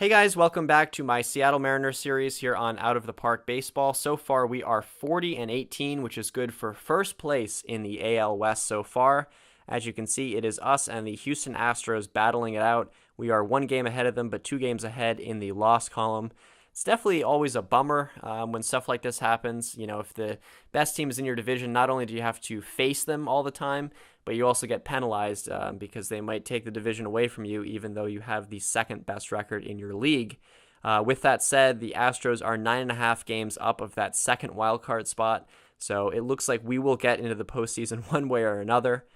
Hey guys, welcome back to my Seattle Mariners series here on Out of the Park Baseball. So far, we are 40-18, which is good for first place in the AL West so far. As you can see, it is us and the Houston Astros battling it out. We are one game ahead of them, but 2 games ahead in the loss column. It's definitely always a bummer when stuff like this happens. You know, if the best team is in your division, not only do you have to face them all the time, but you also get penalized because they might take the division away from you, even though you have the second best record in your league. With that said, the Astros are 9.5 games up of that second wildcard spot, so it looks like we will get into the postseason one way or another.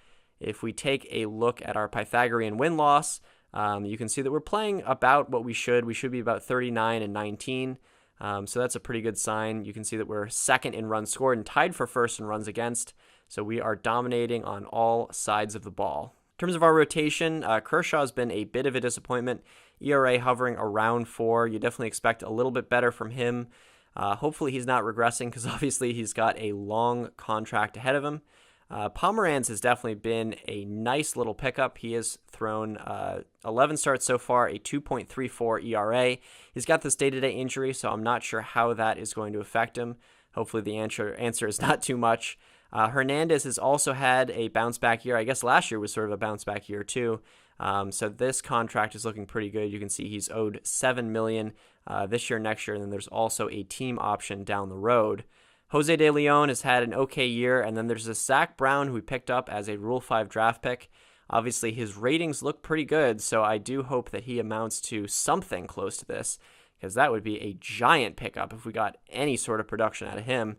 If we take a look at our Pythagorean win-loss, you can see that we're playing about what we should. We should be about 39-19, so that's a pretty good sign. You can see that we're second in runs scored and tied for first in runs against, so we are dominating on all sides of the ball. In terms of our rotation, Kershaw has been a bit of a disappointment. ERA hovering around 4. You definitely expect a little bit better from him. Hopefully he's not regressing because obviously he's got a long contract ahead of him. Pomeranz has definitely been a nice little pickup. He has thrown 11 starts so far, a 2.34 ERA. He's got this day-to-day injury, so I'm not sure how that is going to affect him. Hopefully the answer is not too much. Hernandez has also had a bounce-back year. I guess last year was sort of a bounce-back year too. So this contract is looking pretty good. You can see he's owed $7 million this year, next year, and then there's also a team option down the road. Jose De Leon has had an okay year, and then there's a Zach Brown who we picked up as a Rule 5 draft pick. Obviously, his ratings look pretty good, so I do hope that he amounts to something close to this, because that would be a giant pickup if we got any sort of production out of him.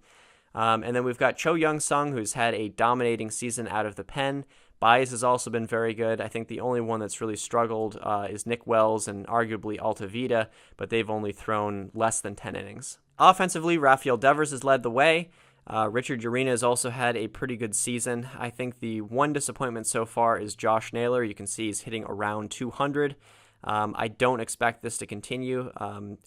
And then we've got Cho Young-sung, who's had a dominating season out of the pen. Baez has also been very good. I think the only one that's really struggled is Nick Wells and arguably Altavita, but they've only thrown less than 10 innings. Offensively, Rafael Devers has led the way. Richard Urena has also had a pretty good season. I think the one disappointment so far is Josh Naylor. You can see he's hitting around 200. I don't expect this to continue.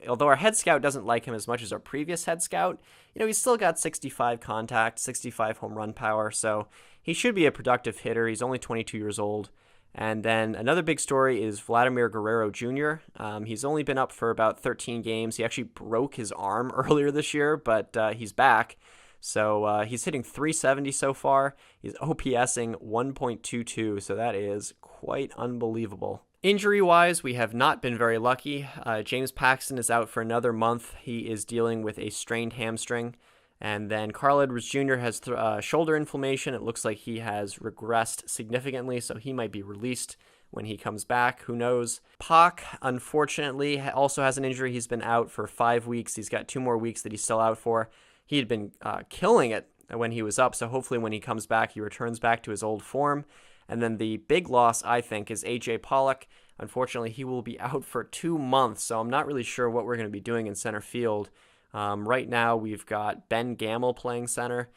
Although our head scout doesn't like him as much as our previous head scout, he's still got 65 contact, 65 home run power, so he should be a productive hitter. He's only 22 years old. And then another big story is Vladimir Guerrero Jr. He's only been up for about 13 games. He actually broke his arm earlier this year, but he's back. So he's hitting 370 so far. He's OPSing 1.22, so that is quite unbelievable. Injury-wise, we have not been very lucky. James Paxton is out for another month. He is dealing with a strained hamstring. And then Carl Edwards Jr. has shoulder inflammation. It looks like he has regressed significantly, so he might be released when he comes back. Who knows? Pac, unfortunately, also has an injury. He's been out for 5 weeks. He's got 2 more weeks that he's still out for. He had been killing it when he was up, so hopefully when he comes back, he returns back to his old form. And then the big loss, I think, is A.J. Pollock. Unfortunately, he will be out for 2 months, so I'm not really sure what we're going to be doing in center field. Right now, we've got Ben Gamel playing center.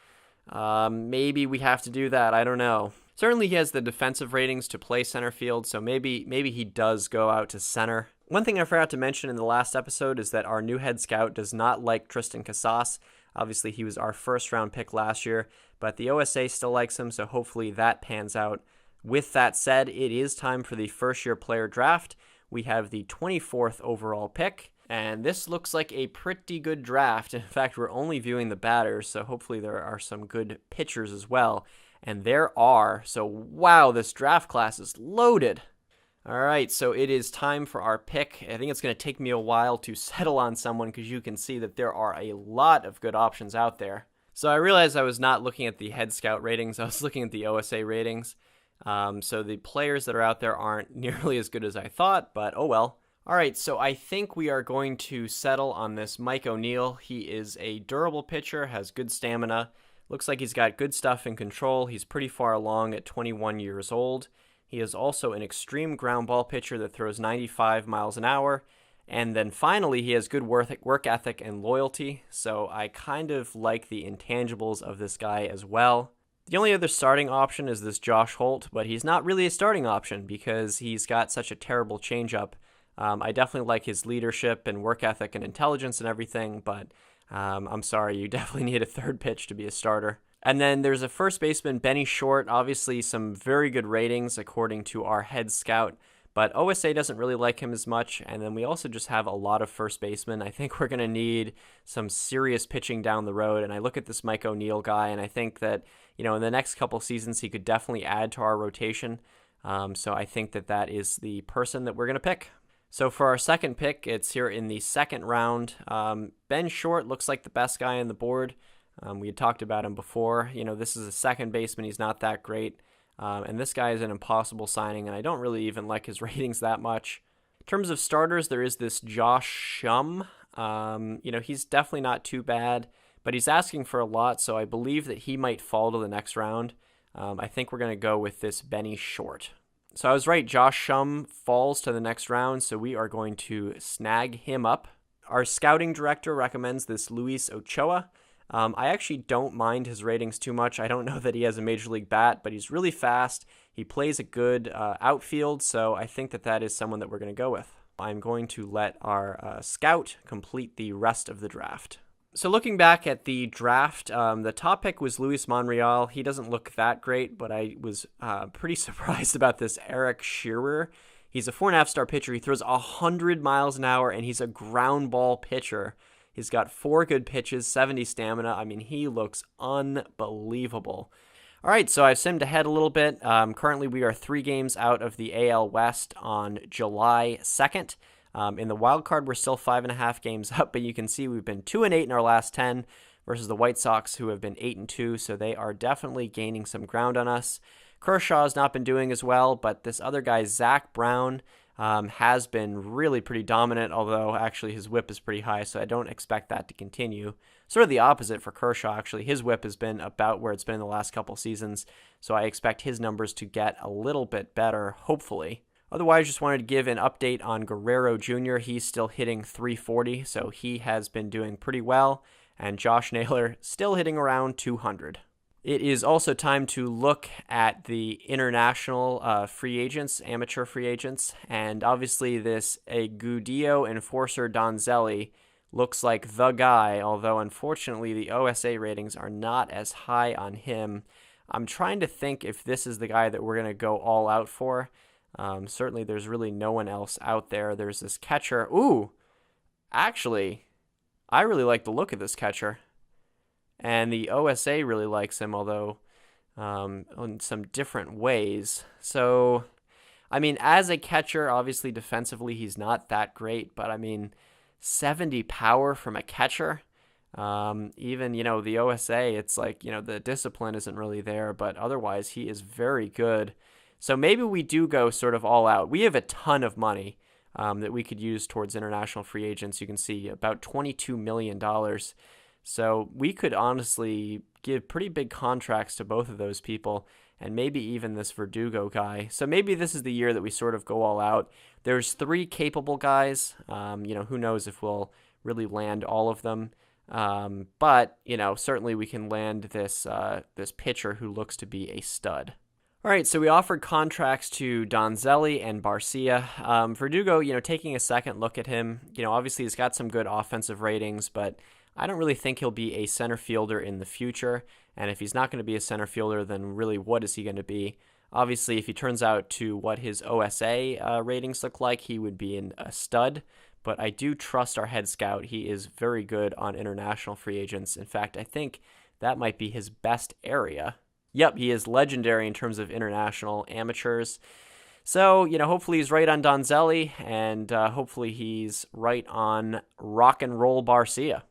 Maybe we have to do that. I don't know. Certainly, he has the defensive ratings to play center field, so maybe he does go out to center. One thing I forgot to mention in the last episode is that our new head scout does not like Tristan Casas. Obviously, he was our first-round pick last year, but the OSA still likes him, so hopefully that pans out. With that said, it is time for the first-year player draft. We have the 24th overall pick. And this looks like a pretty good draft. In fact, we're only viewing the batters, so hopefully there are some good pitchers as well. And there are. So, wow, this draft class is loaded. All right, so it is time for our pick. I think it's going to take me a while to settle on someone because you can see that there are a lot of good options out there. So I realized I was not looking at the head scout ratings. I was looking at the OSA ratings. So the players that are out there aren't nearly as good as I thought, but oh well. All right, so I think we are going to settle on this Mike O'Neill. He is a durable pitcher, has good stamina. Looks like he's got good stuff in control. He's pretty far along at 21 years old. He is also an extreme ground ball pitcher that throws 95 miles an hour. And then finally, he has good work ethic and loyalty. So I kind of like the intangibles of this guy as well. The only other starting option is this Josh Holt, but he's not really a starting option because he's got such a terrible changeup. I definitely like his leadership and work ethic and intelligence and everything, but I'm sorry, you definitely need a third pitch to be a starter. And then there's a first baseman, Benny Short, obviously some very good ratings according to our head scout, But OSA doesn't really like him as much, and then we also just have a lot of first basemen. I think we're going to need some serious pitching down the road, and I look at this Mike O'Neill guy, and I think that, in the next couple seasons, he could definitely add to our rotation. So I think that that is the person that we're going to pick. So for our second pick, it's here in the second round. Ben Short looks like the best guy on the board. We had talked about him before. This is a second baseman. He's not that great. And this guy is an impossible signing, and I don't really even like his ratings that much. In terms of starters, there is this Josh Shum. He's definitely not too bad, but he's asking for a lot, so I believe that he might fall to the next round. I think we're going to go with this Benny Short. So I was right, Josh Shum falls to the next round, so we are going to snag him up. Our scouting director recommends this Luis Ochoa. I actually don't mind his ratings too much. I don't know that he has a major league bat, but he's really fast. He plays a good outfield, so I think that that is someone that we're going to go with. I'm going to let our scout complete the rest of the draft. So looking back at the draft, the top pick was Luis Monreal. He doesn't look that great, but I was pretty surprised about this Eric Shearer. He's a 4.5-star pitcher. He throws 100 miles an hour, and he's a ground ball pitcher. He's got 4 good pitches, 70 stamina. I mean, he looks unbelievable. All right, so I've simmed ahead a little bit. Currently, we are 3 games out of the AL West on July 2nd. In the wild card, we're still 5.5 games up, but you can see we've been 2-8 in our last 10 versus the White Sox, who have been 8-2, so they are definitely gaining some ground on us. Kershaw has not been doing as well, but this other guy, Zach Brown, has been really pretty dominant, although actually his whip is pretty high, so I don't expect that to continue. Sort of the opposite for Kershaw, actually. His whip has been about where it's been in the last couple seasons, so I expect his numbers to get a little bit better, hopefully. Otherwise, just wanted to give an update on Guerrero Jr. He's still hitting 340, so he has been doing pretty well, and Josh Naylor still hitting around 200. It is also time to look at the international free agents, amateur free agents, and obviously this Egudio Enforcer Donzelli looks like the guy, although unfortunately the OSA ratings are not as high on him. I'm trying to think if this is the guy that we're going to go all out for. Certainly there's really no one else out there. There's this catcher. Ooh, actually, I really like the look of this catcher. And the OSA really likes him, although in some different ways. So, I mean, as a catcher, obviously defensively he's not that great, but I mean, 70 power from a catcher. Even, the OSA, it's like, the discipline isn't really there, but otherwise he is very good. So maybe we do go sort of all out. We have a ton of money that we could use towards international free agents. You can see about $22 million. So we could honestly give pretty big contracts to both of those people, and maybe even this Verdugo guy. So maybe this is the year that we sort of go all out. There's 3 capable guys. Who knows if we'll really land all of them. But certainly we can land this pitcher who looks to be a stud. All right, so we offered contracts to Donzelli and Barcia. Verdugo, taking a second look at him, obviously he's got some good offensive ratings, but I don't really think he'll be a center fielder in the future. And if he's not going to be a center fielder, then really what is he going to be? Obviously, if he turns out to what his OSA ratings look like, he would be a stud. But I do trust our head scout. He is very good on international free agents. In fact, I think that might be his best area. Yep, he is legendary in terms of international amateurs. So, hopefully he's right on Donzelli, and hopefully he's right on rock and roll Barcia.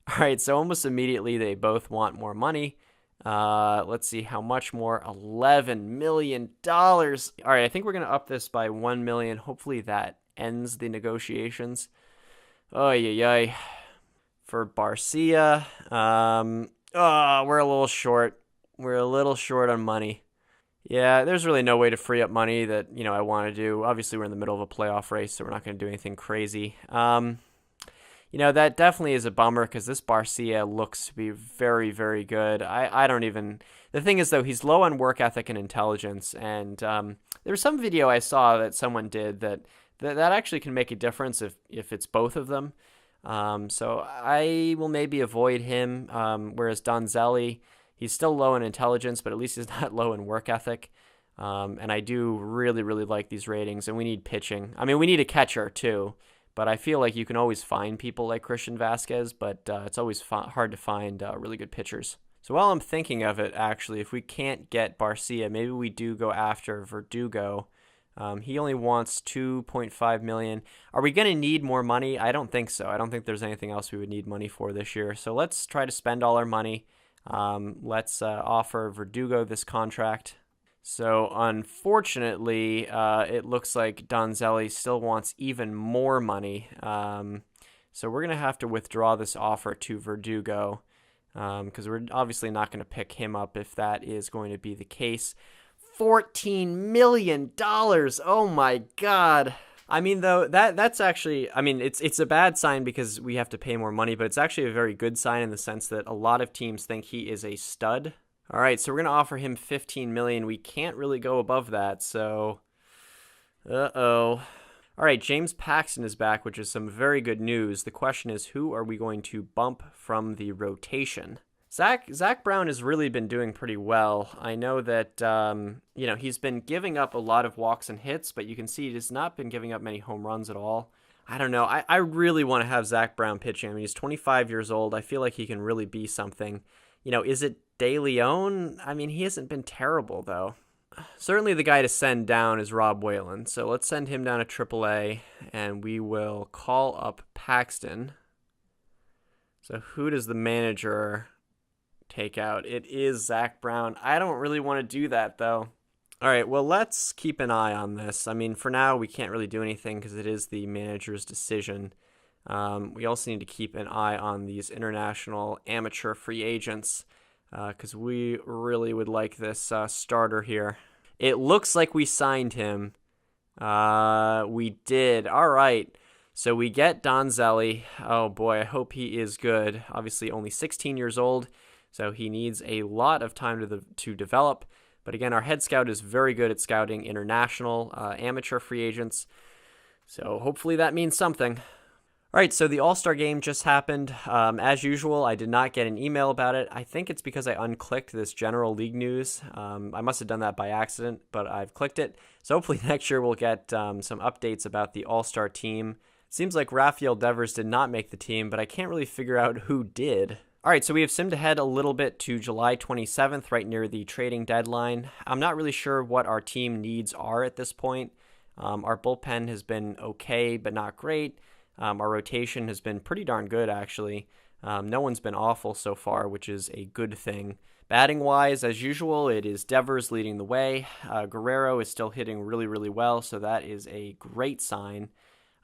All right, so almost immediately they both want more money. Let's see how much more. $11 million. All right, I think we're going to up this by $1 million. Hopefully that ends the negotiations. Oy. For Barcia, we're a little short. We're a little short on money. Yeah, there's really no way to free up money that, I want to do. Obviously, we're in the middle of a playoff race, so we're not going to do anything crazy. That definitely is a bummer because this Barcia looks to be very, very good. I don't even... The thing is, though, he's low on work ethic and intelligence, and there was some video I saw that someone did that actually can make a difference if it's both of them. So I will maybe avoid him, whereas Donzelli, he's still low in intelligence, but at least he's not low in work ethic. And I do really, really like these ratings, and we need pitching. I mean, we need a catcher too, but I feel like you can always find people like Christian Vasquez, but it's always hard to find really good pitchers. So while I'm thinking of it, actually, if we can't get Barcia, maybe we do go after Verdugo. He only wants $2.5 million. Are we going to need more money? I don't think so. I don't think there's anything else we would need money for this year. So let's try to spend all our money. Let's offer Verdugo this contract. So unfortunately, it looks like Donzelli still wants even more money. So we're going to have to withdraw this offer to Verdugo because we're obviously not going to pick him up if that is going to be the case. $14 million. Oh my God. I mean, though, that's actually, I mean, it's a bad sign because we have to pay more money, but it's actually a very good sign in the sense that a lot of teams think he is a stud. All right, so we're going to offer him $15 million. We can't really go above that, so uh-oh. All right, James Paxton is back, which is some very good news. The question is, who are we going to bump from the rotation? Zach Brown has really been doing pretty well. I know that, he's been giving up a lot of walks and hits, but you can see he has not been giving up many home runs at all. I don't know. I really want to have Zach Brown pitching. I mean, he's 25 years old. I feel like he can really be something. Is it De Leon? I mean, he hasn't been terrible, though. Certainly the guy to send down is Rob Whalen. So let's send him down to AAA, and we will call up Paxton. So who does the manager take out? It is Zach Brown. I don't really want to do that, though. All right, well, let's keep an eye on this. I mean, for now, we can't really do anything because it is the manager's decision. We also need to keep an eye on these international amateur free agents because we really would like this starter here. It looks like we signed him. We did. All right. So we get Donzelli. Oh, boy, I hope he is good. Obviously, only 16 years old. So he needs a lot of time to develop. But again, our head scout is very good at scouting international amateur free agents. So hopefully that means something. All right, so the All-Star game just happened. As usual, I did not get an email about it. I think it's because I unclicked this general league news. I must have done that by accident, but I've clicked it. So hopefully next year we'll get some updates about the All-Star team. Seems like Rafael Devers did not make the team, but I can't really figure out who did. All right, so we have simmed ahead a little bit to July 27th, right near the trading deadline. I'm not really sure what our team needs are at this point. Our bullpen has been okay, but not great. Our rotation has been pretty darn good, actually. No one's been awful so far, which is a good thing. Batting-wise, as usual, it is Devers leading the way. Guerrero is still hitting really, really well, so that is a great sign.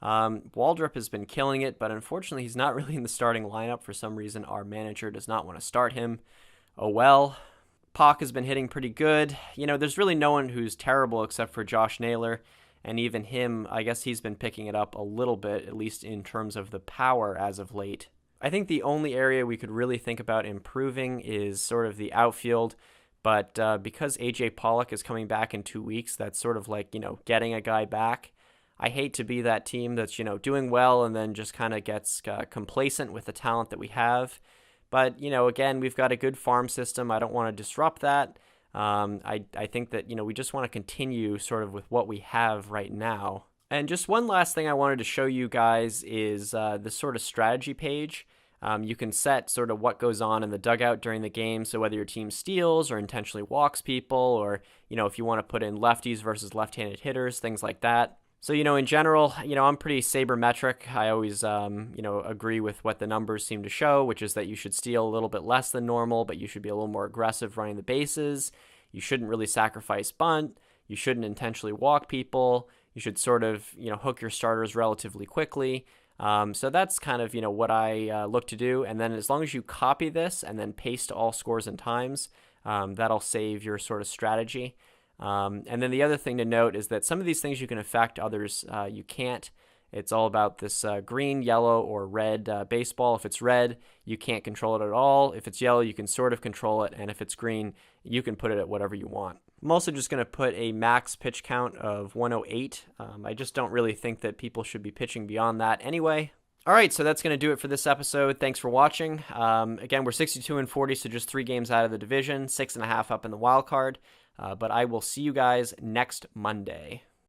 Waldrop has been killing it, but unfortunately he's not really in the starting lineup. For some reason, our manager does not want to start him. Oh well. Pac has been hitting pretty good. There's really no one who's terrible except for Josh Naylor, and even him, I guess he's been picking it up a little bit, at least in terms of the power as of late. I think the only area we could really think about improving is sort of the outfield, but because AJ Pollock is coming back in 2 weeks, that's sort of like, getting a guy back. I hate to be that team that's, doing well and then just kind of gets complacent with the talent that we have. But, again, we've got a good farm system. I don't want to disrupt that. I think that, we just want to continue sort of with what we have right now. And just one last thing I wanted to show you guys is this sort of strategy page. You can set sort of what goes on in the dugout during the game. So whether your team steals or intentionally walks people, or, if you want to put in lefties versus left-handed hitters, things like that. So, in general, I'm pretty sabermetric. I always, agree with what the numbers seem to show, which is that you should steal a little bit less than normal, but you should be a little more aggressive running the bases. You shouldn't really sacrifice bunt. You shouldn't intentionally walk people. You should sort of, hook your starters relatively quickly. So that's kind of, what I look to do. And then as long as you copy this and then paste all scores and times, that'll save your sort of strategy. And then the other thing to note is that some of these things you can affect, others you can't. It's all about this green, yellow, or red baseball. If it's red, you can't control it at all. If it's yellow, you can sort of control it. And if it's green, you can put it at whatever you want. I'm also just going to put a max pitch count of 108. I just don't really think that people should be pitching beyond that anyway. All right, so that's going to do it for this episode. Thanks for watching. Again, we're 62-40, so just 3 games out of the division, 6.5 up in the wild card. But I will see you guys next Monday.